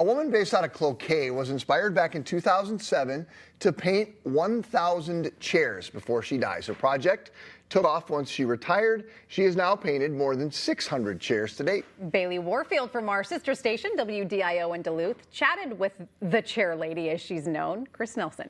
A woman based out of Cloquet was inspired back in 2007 to paint 1,000 chairs before she dies. Her project took off once she retired. She has now painted more than 600 chairs to date. Bailey Warfield from our sister station, WDIO in Duluth, chatted with the chair lady, as she's known, Chris Nelson.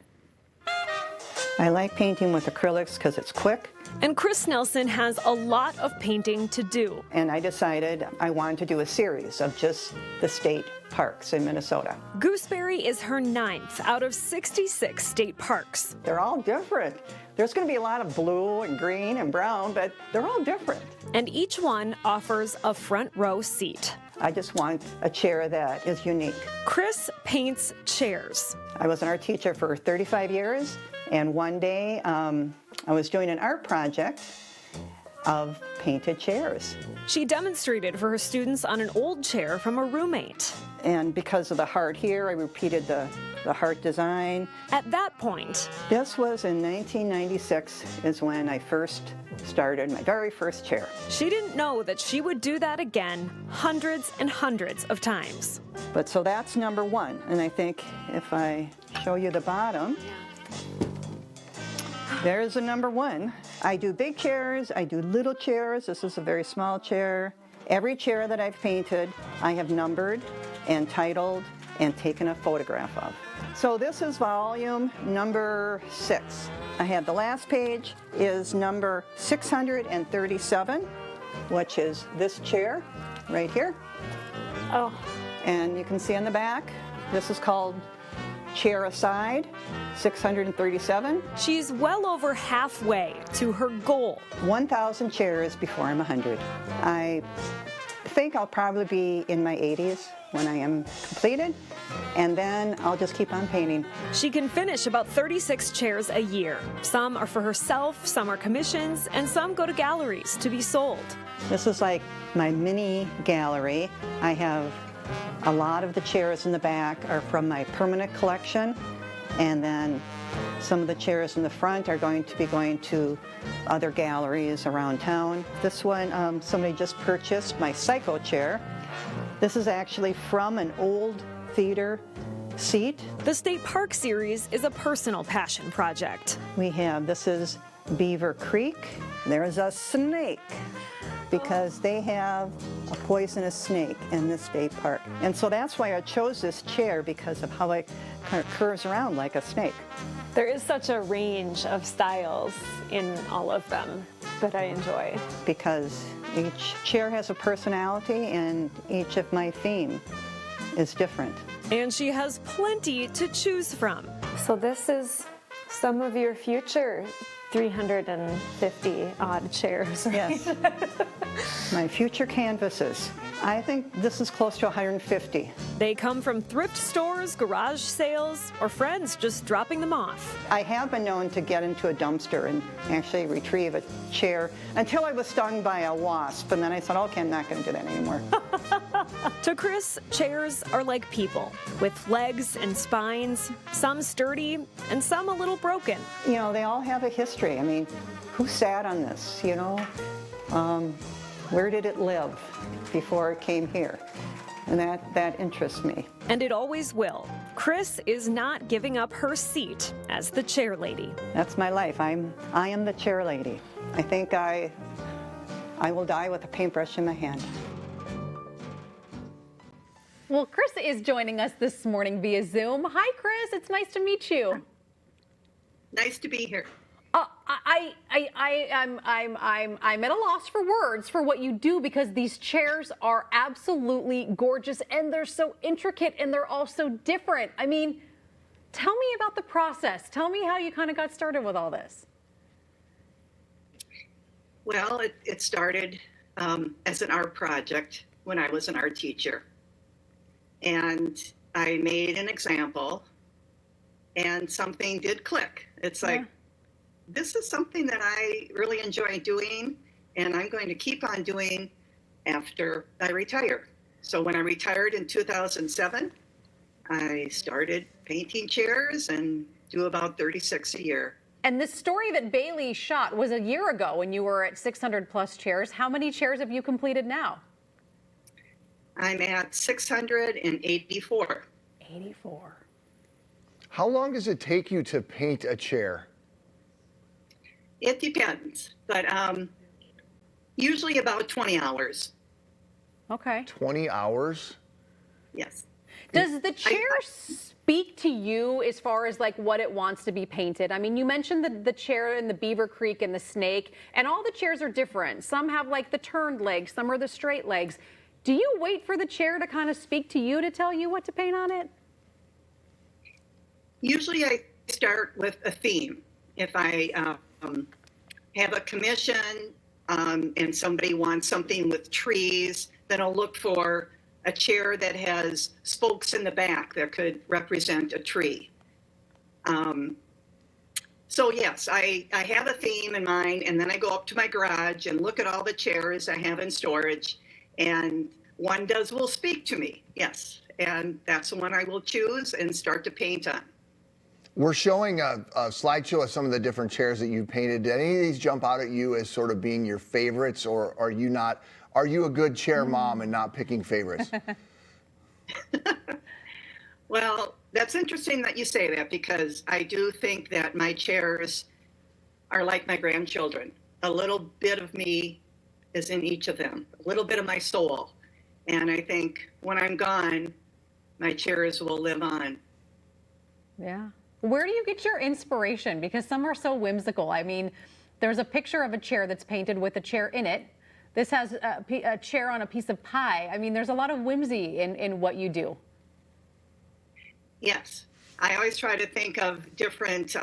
I like painting with acrylics because it's quick. And Chris Nelson has a lot of painting to do. And I decided I wanted to do a series of just the state parks in Minnesota. Gooseberry is her 9th out of 66 state parks. They're all different. There's going to be a lot of blue and green and brown, but they're all different. And each one offers a front row seat. I just want a chair that is unique. Chris paints chairs. I was an art teacher for 35 years, and one day I was doing an art project of painted chairs. She demonstrated for her students on an old chair from a roommate. And because of the heart here, I repeated the heart design. At that point, this was in 1996 is when I first started my very first chair. She didn't know that she would do that again hundreds and hundreds of times. But so that's number one. And I think if I show you the bottom, there's a number one. I do big chairs, I do little chairs. This is a very small chair. Every chair that I've painted, I have numbered and titled and taken a photograph of. So this is volume number 6. I have the last page is number 637, which is this chair right here. Oh. And you can see on the back, this is called Chair Aside, 637. She's well over halfway to her goal. 1,000 chairs before I'm 100. I think I'll probably be in my 80s when I am completed, and then I'll just keep on painting. She can finish about 36 chairs a year. Some are for herself, some are commissions, and some go to galleries to be sold. This is like my mini gallery. I have a lot of the chairs in the back are from my permanent collection, and then some of the chairs in the front are going to be going to other galleries around town. This one, somebody just purchased my Psycho chair. This is actually from an old theater seat. The State Park Series is a personal passion project. This is Beaver Creek. There's a snake, because they have a poisonous snake in this state park. And so that's why I chose this chair, because of how it kind of curves around like a snake. There is such a range of styles in all of them that I enjoy. Because each chair has a personality, and each of my theme is different. And she has plenty to choose from. So this is some of your future 350 odd chairs. Yes. My future canvases. I think this is close to 150. They come from thrift stores, garage sales, or friends just dropping them off. I have been known to get into a dumpster and actually retrieve a chair until I was stung by a wasp, and then I said, okay, I'm not going to do that anymore. To Chris, chairs are like people, with legs and spines, some sturdy and some a little broken. You know, they all have a history. I mean, who sat on this, you know? Where did it live before it came here? And that interests me. And it always will. Chris is not giving up her seat as the chair lady. That's my life. I am the chair lady. I think I will die with a paintbrush in my hand. Well, Chris is joining us this morning via Zoom. Hi, Chris. It's nice to meet you. Nice to be here. I'm at a loss for words for what you do, because these chairs are absolutely gorgeous, and they're so intricate, and they're all so different. I mean, tell me about the process. Tell me how you kind of got started with all this. Well, it started as an art project when I was an art teacher. And I made an example, and something did click. It's like, this is something that I really enjoy doing, and I'm going to keep on doing after I retire. So when I retired in 2007, I started painting chairs and do about 36 a year. And this story that Bailey shot was a year ago when you were at 600 plus chairs. How many chairs have you completed now? I'm at 684. 84. How long does it take you to paint a chair? It depends, but usually about 20 hours. Okay. 20 hours? Yes. Does the chair speak to you as far as like what it wants to be painted? I mean, you mentioned the chair in the Beaver Creek and the snake, and all the chairs are different. Some have like the turned legs, some are the straight legs. Do you wait for the chair to kind of speak to you to tell you what to paint on it? Usually I start with a theme. If I have a commission and somebody wants something with trees, then I'll look for a chair that has spokes in the back that could represent a tree. So yes, I have a theme in mind, and then I go up to my garage and look at all the chairs I have in storage, and one will speak to me, yes. And that's the one I will choose and start to paint on. We're showing a slideshow of some of the different chairs that you painted. Did any of these jump out at you as sort of being your favorites, or are you not? Are you a good chair mom and not picking favorites? Well, that's interesting that you say that, because I do think that my chairs are like my grandchildren. A little bit of me is in each of them, a little bit of my soul. And I think when I'm gone, my chairs will live on. Yeah. Where do you get your inspiration? Because some are so whimsical. I mean, there's a picture of a chair that's painted with a chair in it. This has a chair on a piece of pie. I mean, there's a lot of whimsy in what you do. Yes. I always try to think of different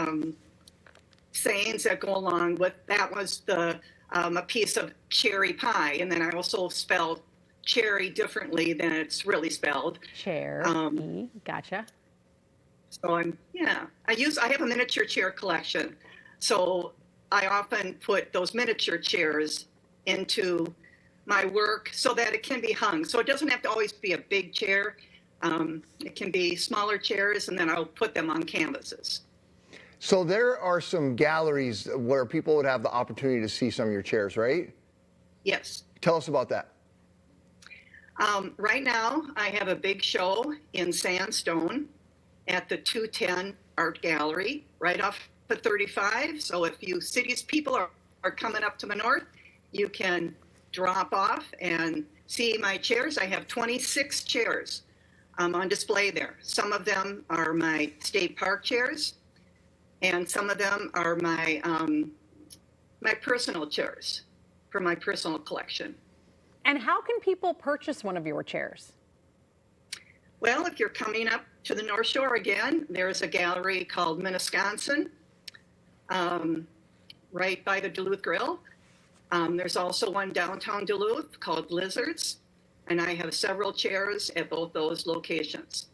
sayings that go along with that. Was a piece of cherry pie, and then I also spelled cherry differently than it's really spelled. Chair. Gotcha. So I have a miniature chair collection. So I often put those miniature chairs into my work so that it can be hung. So it doesn't have to always be a big chair. It can be smaller chairs, and then I'll put them on canvases. So there are some galleries where people would have the opportunity to see some of your chairs, right? Yes. Tell us about that. Right now, I have a big show in Sandstone at the 210 Art Gallery, right off the 35. So if you cities people are coming up to the north, you can drop off and see my chairs. I have 26 chairs on display there. Some of them are my state park chairs, and some of them are my my personal chairs for my personal collection. And how can people purchase one of your chairs? Well, if you're coming up to the North Shore again, there's a gallery called Minnesconsin, right by the Duluth Grill. There's also one downtown Duluth called Lizards, and I have several chairs at both those locations.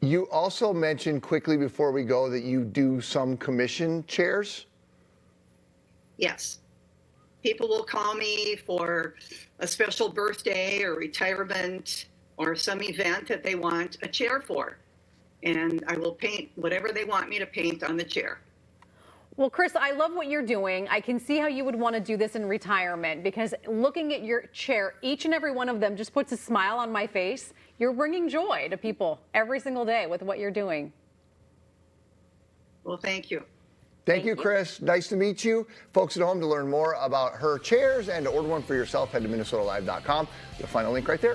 You also mentioned quickly before we go that you do some commission chairs. Yes. People will call me for a special birthday or retirement or some event that they want a chair for. And I will paint whatever they want me to paint on the chair. Well, Chris, I love what you're doing. I can see how you would want to do this in retirement, because looking at your chair, each and every one of them just puts a smile on my face. You're bringing joy to people every single day with what you're doing. Well, thank you. Thank you, Chris. Nice to meet you. Folks at home, to learn more about her chairs and to order one for yourself, head to minnesotalive.com. You'll find a link right there.